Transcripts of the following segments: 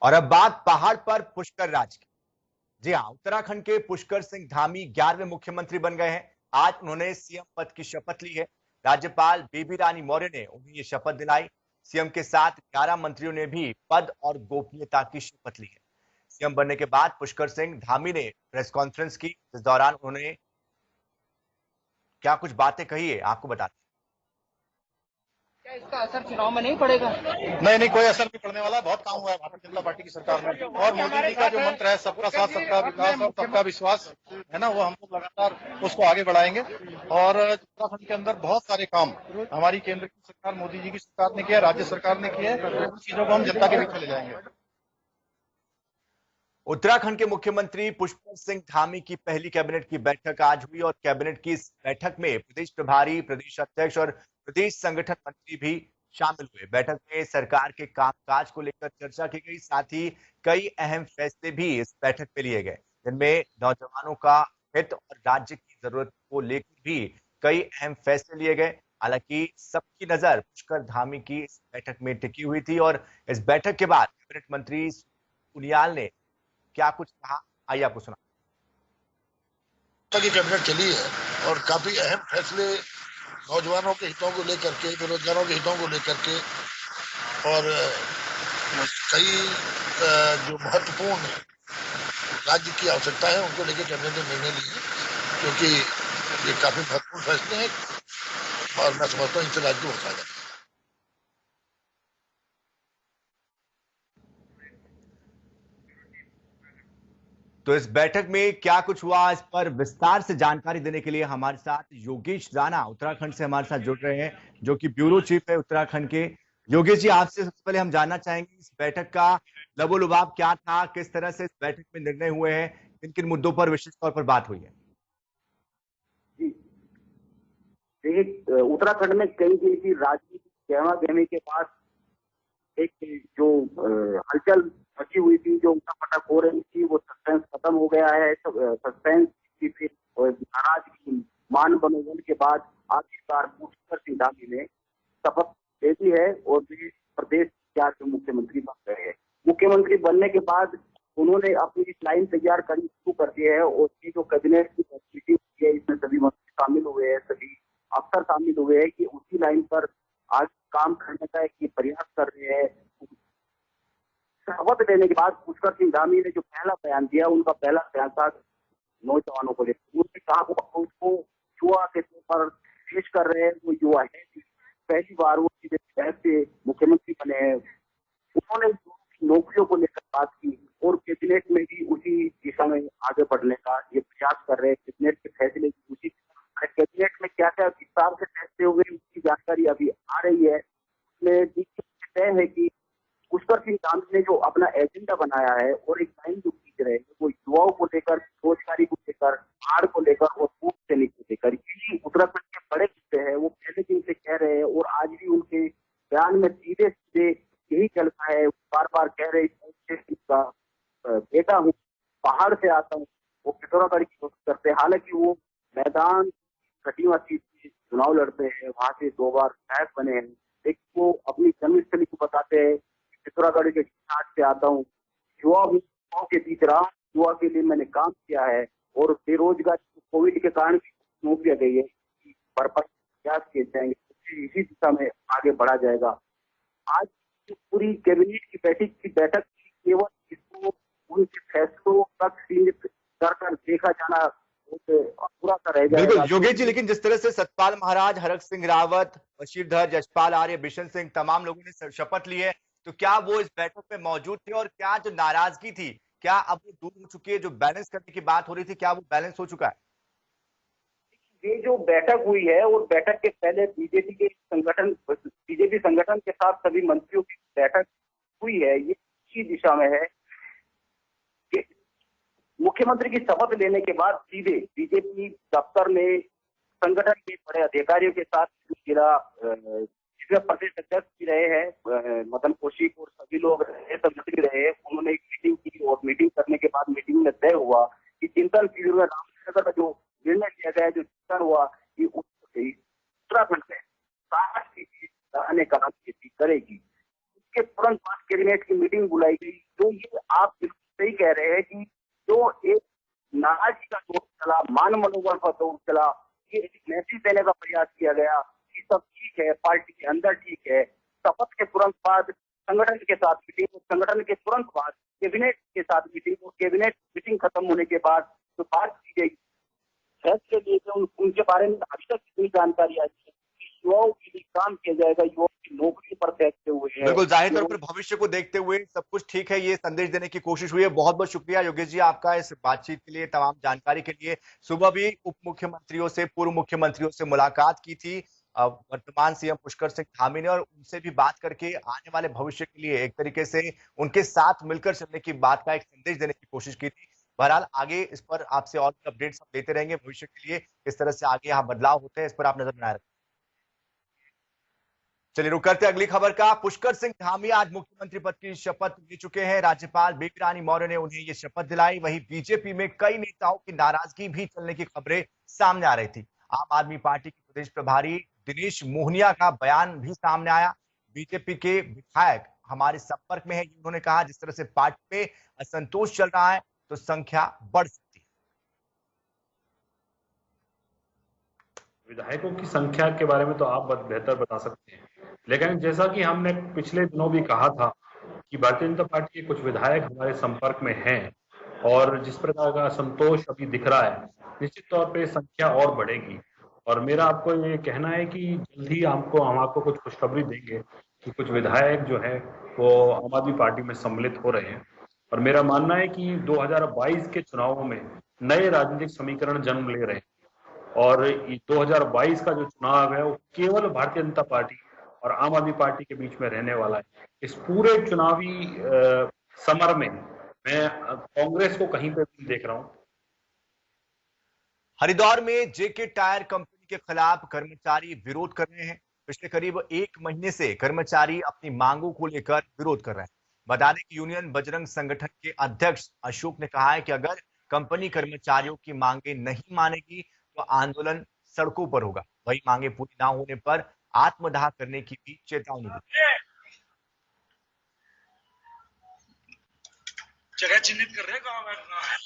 और अब बात पहाड़ पर पुष्कर राज की। जी हाँ, उत्तराखंड के पुष्कर सिंह धामी 11वें मुख्यमंत्री बन गए हैं। आज उन्होंने सीएम पद की शपथ ली है। राज्यपाल बेबी रानी मौर्य ने उन्हें ये शपथ दिलाई। सीएम के साथ 11 मंत्रियों ने भी पद और गोपनीयता की शपथ ली है। सीएम बनने के बाद पुष्कर सिंह धामी ने प्रेस कॉन्फ्रेंस की, इस दौरान उन्होंने क्या कुछ बातें कही है आपको बताते हैं। क्या इसका असर चुनाव में नहीं पड़ेगा? नहीं, कोई असर नहीं पड़ने वाला। बहुत काम हुआ है भारतीय जनता पार्टी की सरकार में, और मोदी जी का जो मंत्र है सबका साथ, सबका विकास और सबका विश्वास है ना, वो हम लोग लगातार उसको आगे बढ़ाएंगे। और उत्तराखंड के अंदर बहुत सारे काम हमारी केंद्र की सरकार, मोदी जी की सरकार ने किया, राज्य सरकार ने किया, उन चीजों को हम जनता के बीच में ले जाएंगे। उत्तराखंड के मुख्यमंत्री पुष्कर सिंह धामी की पहली कैबिनेट की बैठक आज हुई और कैबिनेट की इस बैठक में प्रदेश प्रभारी, प्रदेश अध्यक्ष और प्रदेश संगठन मंत्री भी शामिल हुए। बैठक में सरकार के कामकाज को लेकर चर्चा की गई, साथ ही कई अहम फैसले भी इस बैठक में लिए गए, जिनमें नौजवानों का हित और राज्य की जरूरत को लेकर भी कई अहम फैसले लिए गए। हालांकि सबकी नजर पुष्कर धामी की इस बैठक में टिकी हुई थी और इस बैठक के बाद कैबिनेट मंत्री पुनियाल ने क्या कुछ कहा, आइए आपको सुना। की कैबिनेट चली है और काफी अहम फैसले नौजवानों के हितों को लेकर के, बेरोजगारों के हितों को लेकर के, और कई जो महत्वपूर्ण राज्य की आवश्यकता है उनको लेकर कैबिनेट ने निर्णय लिए, क्योंकि ये काफी महत्वपूर्ण फैसले हैं और मैं समझता हूँ इनसे राज्य को बचाया जाए। तो इस बैठक में क्या कुछ हुआ, इस पर विस्तार से जानकारी देने के लिए हमारे साथ योगेश राणा उत्तराखंड से हमारे साथ जुड़ रहे हैं, जो कि ब्यूरो चीफ है उत्तराखंड के। योगेश जी, आपसे सबसे पहले हम जानना चाहेंगे इस बैठक का लबो-लुभाव क्या था, किस तरह से इस बैठक में निर्णय हुए हैं, किन किन मुद्दों पर विशेष तौर पर बात हुई है। देखिए, उत्तराखंड में कई दिन की राजनीतिक गहमा गहमी के बाद एक जो हलचल मची हुई थी, जो उठापटक हो रही थी, वो सस्पेंस खत्म हो गया है। सस्पेंस की फिर नाराजगी, मान मनोबल के बाद आखिरकार पुष्कर सिंह धामी ने शपथ ले ली है और वे प्रदेश के मुख्यमंत्री बन गए हैं। मुख्यमंत्री बनने के बाद उन्होंने अपनी लाइन तैयार करनी शुरू कर दी है और ये जो कैबिनेट की मीटिंग है, इसमें सभी मंत्री शामिल हुए हैं, सभी अफसर शामिल हुए हैं कि उसी लाइन पर आज काम करने का एक प्रयास कर रहे हैं। शपथ लेने के बाद पुष्कर सिंह धामी ने जो पहला बयान दिया, उनका पहला बयान था नौजवानों को लेकर। उन्होंने कहा उसको युवा के तौर पर पेश कर रहे हैं, वो युवा है, पहली बार वो सीधे से मुख्यमंत्री बने हैं। उन्होंने नौकरियों को लेकर बात की और कैबिनेट में भी उसी दिशा में आगे बढ़ने का ये प्रयास कर रहे हैं। कैबिनेट के फैसले उसी कैबिनेट में क्या क्या विस्तार से फैसले हुए उसकी जानकारी अभी आ रही है। उसमें तय है कि पुष्कर सिंह धामी ने जो अपना एजेंडा बनाया है और एक लाइन जो खींच रहे हैं, वो युवाओं को लेकर, रोजगारी को लेकर, बाढ़ को लेकर और फूड सैनिक को लेकर, यही उत्तराखंड के बड़े मुद्दे हैं। वो पहले दिन से कह रहे हैं और आज भी उनके बयान में सीधे सीधे यही चलता है। बार बार कह रहे का बेटा हूँ, पहाड़ से आता हूँ, वो पिथौरागढ़ की कोशिश करते हैं। हालांकि वो मैदान कटिंगा सीट से चुनाव लड़ते हैं, वहां से 2 बार विधायक बने हैं, लेकिन वो अपनी जन्मस्थली को बताते हैं पिथौरागढ़ के घाट से आता हूँ, युवाओं के बीच रहा, युवा के लिए मैंने काम किया है और बेरोजगारी कोविड के कारण नौकरियां गई है, प्रयास किए जाएंगे, इसी दिशा में आगे बढ़ा जाएगा। आज पूरी कैबिनेट की बैठक केवल इसको उनके फैसलों तक सीमित कर देखा जाना पूरा सा रह जाएगा। बिल्कुल योगेश जी, लेकिन जिस तरह से सतपाल महाराज, हरक सिंह रावत, बशीरधर, जसपाल आर्य, बिशन सिंह, तमाम लोगों ने शपथ ली है, तो क्या वो इस बैठक में मौजूद थे और क्या जो नाराजगी थी, क्या अब वो दूर हो चुकी है? जो बैलेंस करने की बात हो रही थी, क्या वो बैलेंस हो चुका है? ये जो बैठक हुई है और बैठक के पहले बीजेपी संगठन के साथ सभी मंत्रियों की बैठक हुई है, ये इसी दिशा में है कि मुख्यमंत्री की शपथ लेने के बाद सीधे बीजेपी दफ्तर में संगठन के बड़े अधिकारियों के साथ जिला प्रदेश अध्यक्ष भी रहे हैं मदन कौशिक और सभी लोग सब मंत्री रहे। उन्होंने एक मीटिंग की और मीटिंग करने के बाद मीटिंग में तय हुआ कि चिंतन शिविर में रामनगर में जो निर्णय लिया गया, जो चिंतन हुआ कि उत्तराखंड में 60% दाने का खेती करेगी। उसके तुरंत बाद कैबिनेट की मीटिंग बुलाई गई। तो ये आप बिल्कुल सही कह रहे हैं कि जो एक नाराजगी का दौर चला, मान मनोबल का दौर चला, ये मैसेज देने का प्रयास किया गया कि सब ठीक है, पार्टी के अंदर ठीक है। शपथ के तुरंत बाद संगठन के साथ मीटिंग, संगठन के तुरंत बाद कैबिनेट के साथ मीटिंग, और कैबिनेट मीटिंग खत्म होने के बाद जो बात की गई फैसले लिए गए उनके बारे में अभी तक कोई जानकारी आई है कि युवाओं के लिए काम किया जाएगा, युवाओं की नौकरी पर फैसले हुए हैं। बिल्कुल, जाहिर तौर पर भविष्य को देखते हुए सब कुछ ठीक है, ये संदेश देने की कोशिश हुई है। बहुत बहुत शुक्रिया योगेश जी आपका इस बातचीत के लिए, तमाम जानकारी के लिए। सुबह भी उप मुख्यमंत्रियों से, पूर्व मुख्यमंत्रियों से मुलाकात की थी वर्तमान सीएम पुष्कर सिंह धामी ने, और उनसे भी बात करके आने वाले भविष्य के लिए एक तरीके से उनके साथ मिलकर चलने की बात का एक संदेश देने की कोशिश की थी। बहरहाल आगे इस पर आपसे और अपडेट्स हम देते रहेंगे भविष्य के लिए, किस तरह से आगे यहाँ बदलाव होते हैं, इस पर आप नजर बनाए रखें। चलिए रुक करते अगली खबर का। पुष्कर सिंह धामी आज मुख्यमंत्री पद की शपथ ले चुके हैं। राज्यपाल बेबी रानी मौर्य ने उन्हें ये शपथ दिलाई। वहीं बीजेपी में कई नेताओं की नाराजगी भी चलने की खबरें सामने आ रही थी। आम आदमी पार्टी के प्रदेश प्रभारी दिनेश मोहनिया का बयान भी सामने आया। बीजेपी के विधायक हमारे संपर्क में है, उन्होंने कहा जिस तरह से पार्टी में असंतोष चल रहा है तो संख्या बढ़ सकती है। विधायकों की संख्या के बारे में तो आप बेहतर बता सकते हैं, लेकिन जैसा कि हमने पिछले दिनों भी कहा था कि भारतीय जनता पार्टी के कुछ विधायक हमारे संपर्क में हैं और जिस प्रकार का असंतोष अभी दिख रहा है, निश्चित तौर पे संख्या और बढ़ेगी। और मेरा आपको ये कहना है कि जल्द ही हम आपको कुछ खुशखबरी देंगे कि कुछ विधायक जो है वो आम आदमी पार्टी में सम्मिलित हो रहे हैं। और मेरा मानना है कि 2022 के चुनावों में नए राजनीतिक समीकरण जन्म ले रहे हैं और 2022 का जो चुनाव है वो केवल भारतीय जनता पार्टी और आम आदमी पार्टी के बीच में रहने वाला है। इस पूरे चुनावी समर में मैं कांग्रेस को कहीं पे नहीं देख रहा हूं। हरिद्वार में जेके टायर कंपनी के खिलाफ कर्मचारी विरोध कर रहे हैं। पिछले करीब 1 महीने से कर्मचारी अपनी मांगों को लेकर विरोध कर रहे हैं। बता दें कि यूनियन बजरंग संगठन के अध्यक्ष अशोक ने कहा है कि अगर कंपनी कर्मचारियों की मांगे नहीं मानेगी तो आंदोलन सड़कों पर होगा। वही मांगे पूरी ना होने पर आत्मदाह करने की भी चेतावनी दी। जगह चिन्हित कर रहे हैं कहां बैठना है।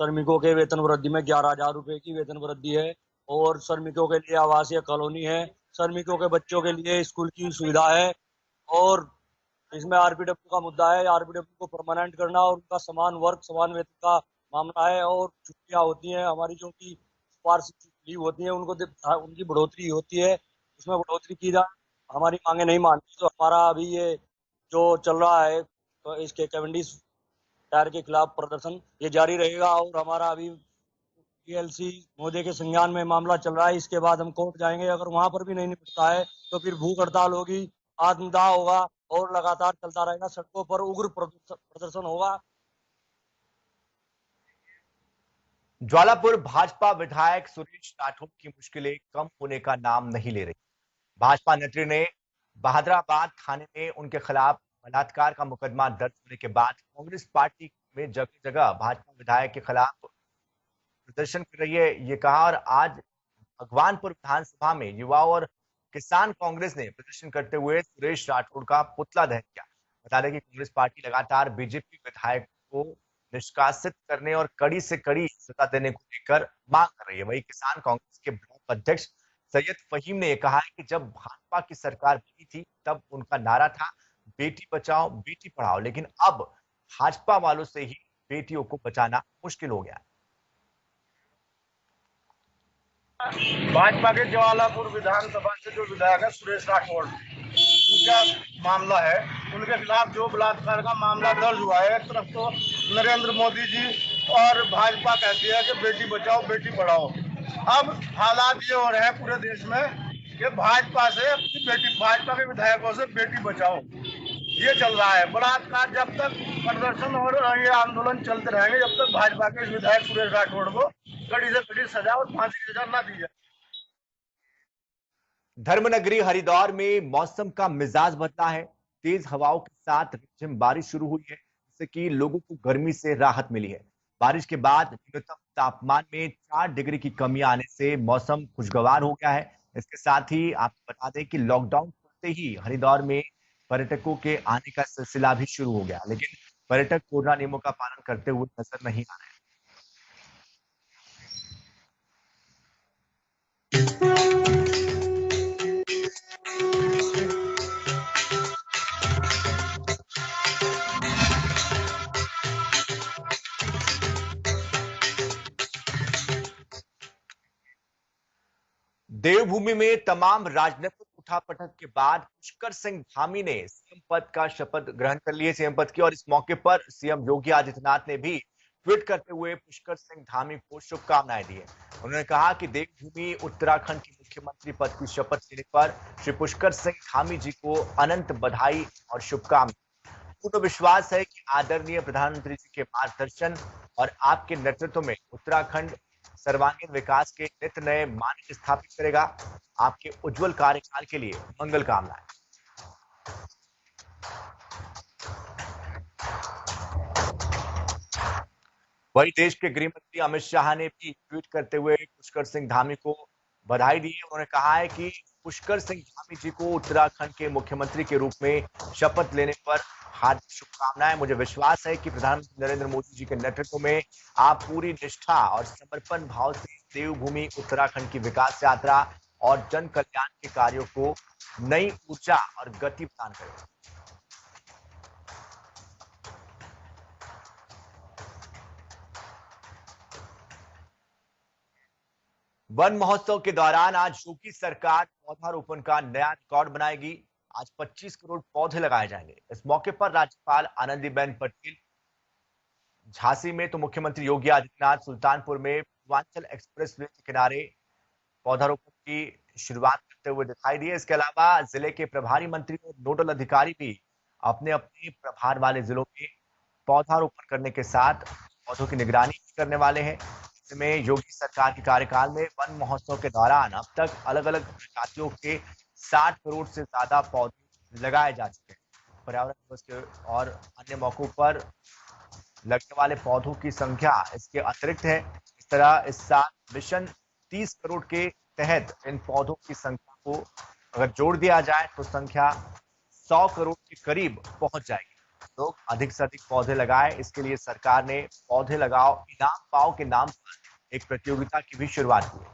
श्रमिकों के वेतन वृद्धि में 11,000 रुपए की वेतन वृद्धि है और श्रमिकों के लिए आवासीय कॉलोनी है, श्रमिकों के बच्चों के लिए स्कूल की सुविधा है और इसमें आरपीडब्ल्यू का मुद्दा है। आरपीडब्ल्यू को परमानेंट करना और उनका समान वर्क समान वेतन का मामला है और छुट्टियां होती हैं हमारी जो कि वार्षिक लीव होती है उनको उनकी बढ़ोतरी होती है, उसमें बढ़ोतरी की जाए। हमारी मांगे नहीं मानती तो हमारा अभी ये जो चल रहा है तो इसके कैवेंडिश टायर के खिलाफ प्रदर्शन ये जारी रहेगा और हमारा अभी पीएलसी महोदय के संज्ञान में मामला चल रहा है। इसके बाद हम कोर्ट जाएंगे, अगर वहां पर भी नहीं निपटता है तो फिर भूख हड़ताल होगी, आत्मदाह होगा और लगातार चलता रहेगा। सड़कों पर उग्र प्रदर्शन होगा। ज्वालापुर भाजपा विधायक सुरेश राठौर की मुश्किलें कम होने का नाम नहीं ले रही। भाजपा नेत्री ने बहादुराबाद थाने में उनके खिलाफ बलात्कार का मुकदमा दर्ज होने के बाद कांग्रेस पार्टी में जगह जगह भाजपा विधायक के खिलाफ प्रदर्शन कर रही है, ये कहा। और आज भगवानपुर विधानसभा में युवाओं और किसान कांग्रेस ने प्रदर्शन करते हुए सुरेश राठौर का पुतला दहन किया। बता दें कि कांग्रेस पार्टी लगातार बीजेपी विधायक को निष्कासित करने और कड़ी से कड़ी सजा देने को लेकर मांग कर रही है। वही किसान कांग्रेस के ब्लॉक अध्यक्ष सैयद फहीम ने कहा है कि जब भाजपा की सरकार बनी थी तब उनका नारा था बेटी बचाओ बेटी पढ़ाओ, लेकिन अब भाजपा वालों से ही बेटियों को बचाना मुश्किल हो गया। भाजपा के ज्वालापुर विधानसभा से जो विधायक है सुरेश राठौर, उनका मामला है, उनके खिलाफ जो बलात्कार का मामला दर्ज हुआ है। एक तरफ तो नरेंद्र मोदी जी और भाजपा कहती है कि बेटी बचाओ बेटी पढ़ाओ। अब हालात ये हो रहे हैं पूरे देश में कि भाजपा से अपनी बेटी, भाजपा के विधायकों से बेटी बचाओ, ये चल रहा है। बलात्कार जब तक प्रदर्शन और ये आंदोलन चलते रहेंगे जब तक भाजपा के विधायक सुरेश राठौर को कड़ी से कड़ी सजा और फांसी की सजा न दी जाए। धर्मनगरी हरिद्वार में मौसम का मिजाज बदला है। तेज हवाओं के साथ रिमझिम बारिश शुरू हुई है, जिससे कि लोगों को गर्मी से राहत मिली है। बारिश के बाद न्यूनतम तापमान में 4 डिग्री की कमी आने से मौसम खुशगवार हो गया है। इसके साथ ही आपको बता दें कि लॉकडाउन खुलते ही हरिद्वार में पर्यटकों के आने का सिलसिला भी शुरू हो गया, लेकिन पर्यटक कोरोना नियमों का पालन करते हुए नजर नहीं आ रहे। देवभूमि में तमाम राजनीतिक उठापटक के बाद पुष्कर सिंह धामी ने सीएम पद का शपथ ग्रहण कर लिए सीएम पद की, और इस मौके पर सीएम योगी आदित्यनाथ ने भी ट्वीट करते हुए पुष्कर सिंह धामी को शुभकामनाएं दी है। उन्होंने कहा कि देवभूमि उत्तराखंड के मुख्यमंत्री पद की शपथ लेने पर श्री पुष्कर सिंह धामी जी को अनंत बधाई और शुभकामनाएं। पूर्ण विश्वास है कि आदरणीय प्रधानमंत्री जी के मार्गदर्शन और आपके नेतृत्व में उत्तराखंड सर्वांगीण विकास के नित नए मानक स्थापित करेगा। आपके उज्जवल कार्यकाल के लिए मंगल कामनाएं। वहीं देश के गृह मंत्री अमित शाह ने भी ट्वीट करते हुए पुष्कर सिंह धामी को बधाई दी है। उन्होंने कहा है कि पुष्कर सिंह धामी जी को उत्तराखंड के मुख्यमंत्री के रूप में शपथ लेने पर हार्दिक शुभकामनाएं। मुझे विश्वास है कि प्रधानमंत्री नरेंद्र मोदी जी के नेतृत्व में आप पूरी निष्ठा और समर्पण भाव से देवभूमि उत्तराखंड की विकास यात्रा और जन कल्याण के कार्यों को नई ऊर्जा और गति प्रदान करेंगे। वन महोत्सव के दौरान आज योगी सरकार पौधारोपण का नया रिकॉर्ड बनाएगी। आज 25 करोड़ पौधे लगाए जाएंगे। इस मौके पर राज्यपाल आनंदीबेन पटेल झांसी में तो मुख्यमंत्री योगी आदित्यनाथ सुल्तानपुर में पूर्वांचल एक्सप्रेस वे के किनारे पौधारोपण की शुरुआत करते हुए दिखाई दिए। इसके अलावा जिले के प्रभारी मंत्री और नोडल अधिकारी भी अपने अपने प्रभार वाले जिलों में पौधारोपण करने के साथ पौधों की निगरानी करने वाले हैं। में योगी सरकार के कार्यकाल में वन महोत्सव के दौरान अब तक अलग अलग प्रजातियों के 60 करोड़ से ज्यादा पौधे लगाए जा चुके हैं। पर्यावरण दिवस के और अन्य मौकों पर लगने वाले पौधों की संख्या इसके अतिरिक्त है। इस तरह इस साल मिशन 30 करोड़ के तहत इन पौधों की संख्या को अगर जोड़ दिया जाए तो संख्या 100 करोड़ के करीब पहुंच जाएगी। लोग अधिक से अधिक पौधे लगाए, इसके लिए सरकार ने पौधे लगाओ इनाम पाओ के नाम पर एक प्रतियोगिता की भी शुरुआत की।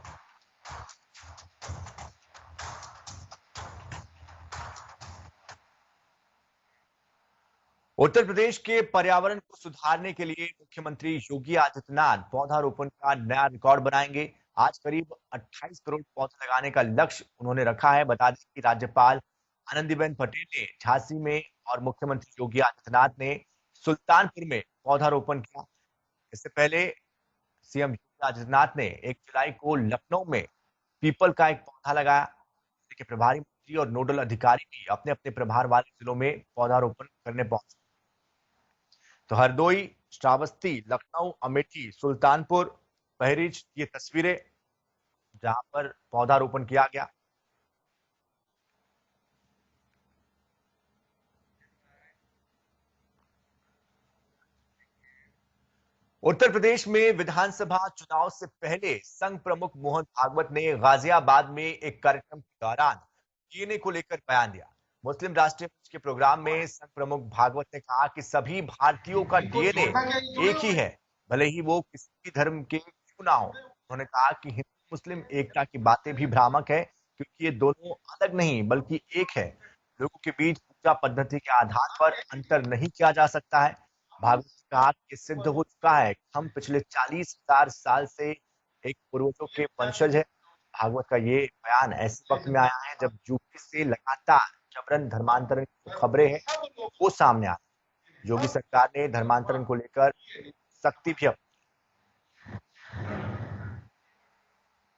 उत्तर प्रदेश के पर्यावरण को सुधारने के लिए मुख्यमंत्री योगी आदित्यनाथ पौधारोपण का नया रिकॉर्ड बनाएंगे। आज करीब 28 करोड़ पौधे लगाने का लक्ष्य उन्होंने रखा है। बता दें कि राज्यपाल आनंदीबेन पटेल ने झांसी में और मुख्यमंत्री योगी आदित्यनाथ ने सुल्तानपुर में पौधारोपण किया। इससे पहले सीएम योगी आदित्यनाथ ने 1 जुलाई को लखनऊ में पीपल का एक पौधा लगाया। के प्रभारी मंत्री और नोडल अधिकारी भी अपने अपने प्रभार वाले जिलों में पौधारोपण करने पहुंचे। तो हरदोई, श्रावस्ती, लखनऊ, अमेठी, सुल्तानपुर, बहरीच ये तस्वीरें जहां पर पौधारोपण किया गया। उत्तर प्रदेश में विधानसभा चुनाव से पहले संघ प्रमुख मोहन भागवत ने गाजियाबाद में एक कार्यक्रम के दौरान डीएनए को लेकर बयान दिया। मुस्लिम राष्ट्रीय मंच के प्रोग्राम में संघ प्रमुख भागवत ने कहा कि सभी भारतीयों का डीएनए एक ही है, भले ही वो किसी भी धर्म के क्यों ना हो। उन्होंने कहा कि हिंदू मुस्लिम एकता की बातें भी भ्रामक है, क्योंकि ये दोनों अलग नहीं बल्कि एक है। लोगों के बीच पूजा पद्धति के आधार पर अंतर नहीं किया जा सकता है। भागवत ने कहा कि सिद्ध हो चुका है कि हम पिछले 40,000 साल से एक पूर्वजों के वंशज है। भागवत का ये बयान ऐसे वक्त में आया है जब यूपी से लगातार जबरन धर्मांतरण की खबरें हैं वो सामने आ रही है। योगी सरकार ने धर्मांतरण को लेकर सख्ती भी अपनाई।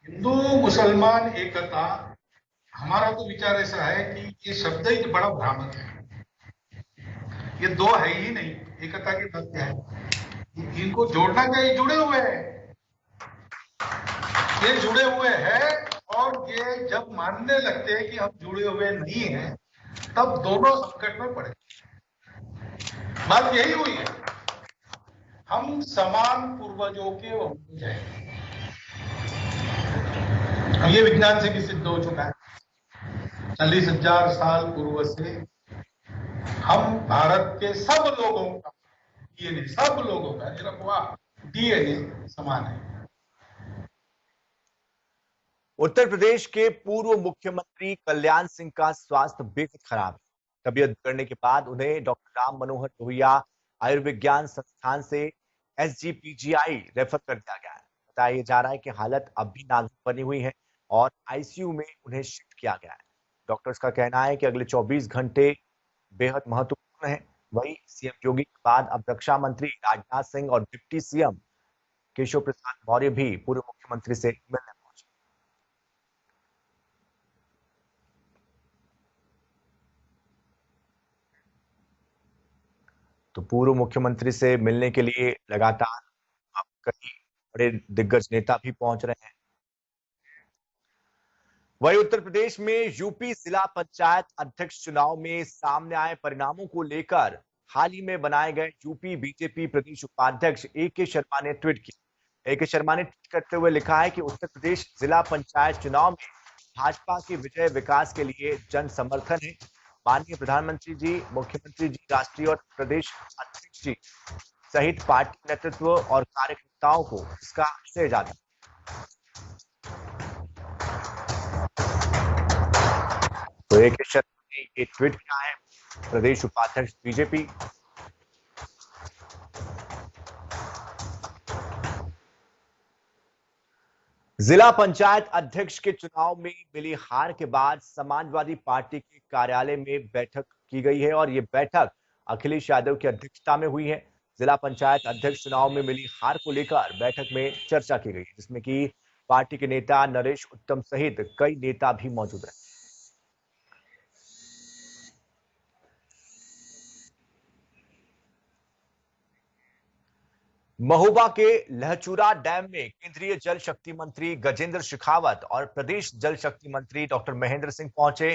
हिंदू मुसलमान एकता, हमारा तो विचार ऐसा है कि ये शब्द ही बड़ा भ्रामक है। ये दो है ही नहीं, एकता की बात क्या है? इनको जोड़ना चाहिए, जुड़े हुए हैं, ये जुड़े हुए हैं। और ये जब मानने लगते हैं कि हम जुड़े हुए नहीं हैं, तब दोनों संकट में पड़े। बात यही हुई है, हम समान पूर्वजों के वंशज हैं। अब ये विज्ञान से भी सिद्ध हो चुका है। 40,000 साल पूर्व से हम भारत के सब लोगों का डीएनए, सब लोगों का निरपवाह डीएनए समान है। उत्तर प्रदेश के पूर्व मुख्यमंत्री कल्याण सिंह का स्वास्थ्य बेहद खराब है। तबीयत बिगड़ने के बाद उन्हें डॉक्टर राम मनोहर लोहिया आयुर्विज्ञान संस्थान से एसजीपीजीआई रेफर कर दिया गया है। बताया जा रहा है कि हालत अब भी नाजुक बनी हुई है और आईसीयू में उन्हें शिफ्ट किया गया है। डॉक्टर्स का कहना है कि अगले 24 घंटे बेहद महत्वपूर्ण है। वहीं सीएम योगी के बाद अब रक्षा मंत्री राजनाथ सिंह और डिप्टी सीएम केशव प्रसाद मौर्य भी पूर्व मुख्यमंत्री से मिलने पहुंचे। तो पूर्व मुख्यमंत्री से मिलने के लिए लगातार अब कई बड़े दिग्गज नेता भी पहुंच रहे हैं। वहीं उत्तर प्रदेश में यूपी जिला पंचायत अध्यक्ष चुनाव में सामने आए परिणामों को लेकर हाल ही में बनाए गए यूपी बीजेपी प्रदेश उपाध्यक्ष ए.के. शर्मा ने ट्वीट किया। ए.के. शर्मा ने ट्वीट करते हुए लिखा है कि उत्तर प्रदेश जिला पंचायत चुनाव में भाजपा की विजय विकास के लिए जन समर्थन है। माननीय प्रधानमंत्री जी, मुख्यमंत्री जी, राष्ट्रीय और प्रदेश अध्यक्ष जी सहित पार्टी नेतृत्व और कार्यकर्ताओं को इसका श्रेय जाता है। तो ए.के. शर्मा ने ये ट्वीट किया है, प्रदेश उपाध्यक्ष बीजेपी। जिला पंचायत अध्यक्ष के चुनाव में मिली हार के बाद समाजवादी पार्टी के कार्यालय में बैठक की गई है और ये बैठक अखिलेश यादव की अध्यक्षता में हुई है। जिला पंचायत अध्यक्ष चुनाव में मिली हार को लेकर बैठक में चर्चा की गई, जिसमें कि पार्टी के नेता नरेश उत्तम सहित कई नेता भी मौजूद रहे। महोबा के लहचूरा डैम में केंद्रीय जल शक्ति मंत्री गजेंद्र शेखावत और प्रदेश जल शक्ति मंत्री डॉक्टर महेंद्र सिंह पहुंचे।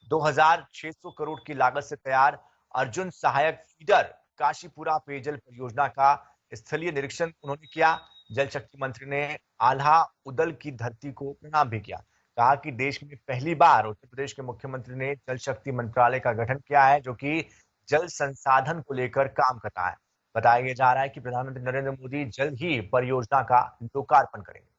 2600 करोड़ की लागत से तैयार अर्जुन सहायक फीडर काशीपुरा पेयजल परियोजना का स्थलीय निरीक्षण उन्होंने किया। जल शक्ति मंत्री ने आल्हा उदल की धरती को प्रणाम भी किया। कहा कि देश में पहली बार उत्तर प्रदेश के मुख्यमंत्री ने जल शक्ति मंत्रालय का गठन किया है, जो कि जल संसाधन को लेकर काम करता है। बताया जा रहा है कि प्रधानमंत्री नरेंद्र मोदी जल्द ही परियोजना का लोकार्पण करेंगे।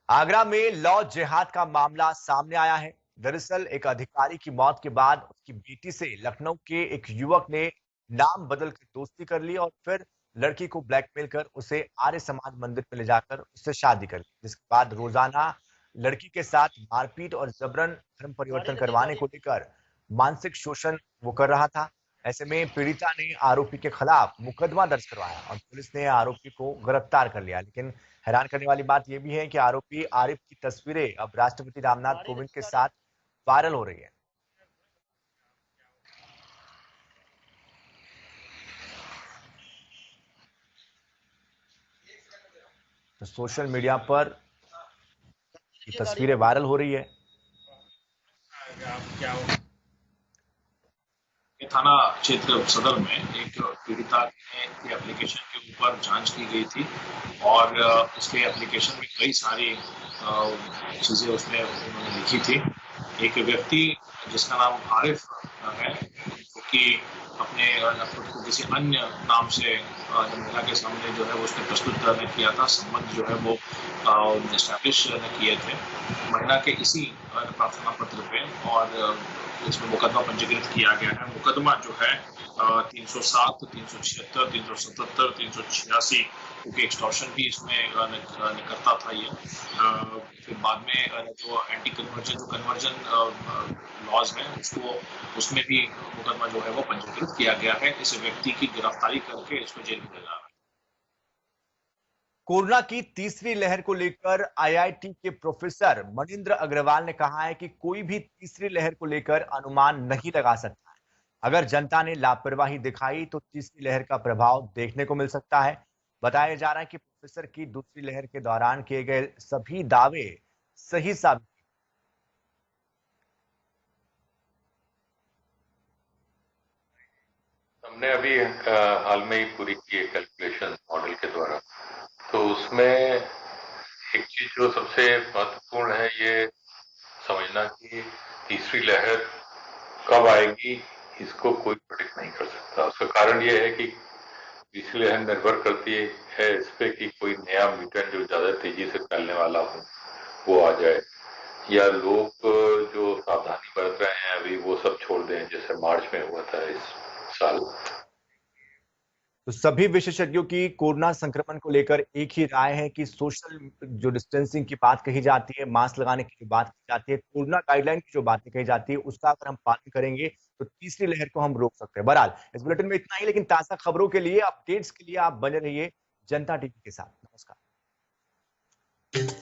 आगरा में लव जिहाद का मामला सामने आया है। दरअसल एक अधिकारी की मौत के बाद उसकी बेटी से लखनऊ के एक युवक ने नाम बदलकर दोस्ती कर ली और फिर लड़की को ब्लैकमेल कर उसे आर्य समाज मंदिर में ले जाकर उससे शादी कर ली, जिसके बाद रोजाना लड़की के साथ मारपीट और जबरन धर्म परिवर्तन करवाने को लेकर मानसिक शोषण वो कर रहा था। ऐसे में पीड़िता ने आरोपी के खिलाफ मुकदमा दर्ज करवाया और पुलिस ने आरोपी को गिरफ्तार कर लिया। लेकिन हैरान करने वाली बात यह भी है कि आरोपी आरिफ की तस्वीरें अब राष्ट्रपति रामनाथ कोविंद के साथ वायरल हो रही है। तो सोशल मीडिया पर ये तस्वीरें वायरल हो रही है। थाना क्षेत्र सदर में एक पीड़िता के एप्लीकेशन के ऊपर जांच की गई थी और उसके एप्लीकेशन में कई सारी चीजें उसमें उन्होंने लिखी थी। एक व्यक्ति जिसका नाम आरिफ है, क्योंकि अपने खुद को किसी अन्य नाम से महिला के सामने जो है वो उसने प्रस्तुत किया था, संबंध जो है वो एस्टैब्लिश किए थे महिला के इसी प्रार्थना पत्र पे और इसमें मुकदमा पंजीकृत किया गया है। मुकदमा जो है 307, 376, 377, 386 क्योंकि एक्सटॉर्शन भी इसमें करता था ये। फिर बाद में जो एंटी कन्वर्जन लॉज हैं उसमें भी मुकदमा जो है वो पंजीकृत किया गया है। इस व्यक्ति की गिरफ्तारी करके इसको जेल में भेजा। कोरोना की तीसरी लहर को लेकर आईआईटी के प्रोफेसर मनिंद्र अग्रवाल ने कहा है कि कोई भी तीसरी लहर को लेकर अनुमान नहीं लगा सकता है। अगर जनता ने लापरवाही दिखाई तो तीसरी लहर का प्रभाव देखने को मिल सकता है। बताया जा रहा है कि प्रोफेसर की दूसरी लहर के दौरान किए गए सभी दावे सही साबित हमने अभी हाल में ही पूरी की है कैलकुलेशन मॉडल के द्वारा। तो उसमें एक चीज जो सबसे महत्वपूर्ण है ये समझना कि तीसरी लहर कब आएगी इसको कोई प्रेडिक्ट नहीं कर सकता। उसका कारण ये है कि तीसरी लहर निर्भर करती है इस पे कि कोई नया म्यूटेंट जो ज्यादा तेजी से फैलने वाला हो वो आ जाए, या लोग जो सावधानी बरत रहे हैं अभी वो सब छोड़ दें जैसे मार्च में हुआ था इस साल। तो सभी विशेषज्ञों की कोरोना संक्रमण को लेकर एक ही राय है कि सोशल जो डिस्टेंसिंग की बात कही जाती है, मास्क लगाने की जो बात कही जाती है, कोरोना गाइडलाइन की जो बातें कही जाती है, उसका अगर हम पालन करेंगे तो तीसरी लहर को हम रोक सकते हैं। बहरहाल इस बुलेटिन में इतना ही, लेकिन ताजा खबरों के लिए, अपडेट्स के लिए आप बने रहिए जनता टीवी के साथ। नमस्कार।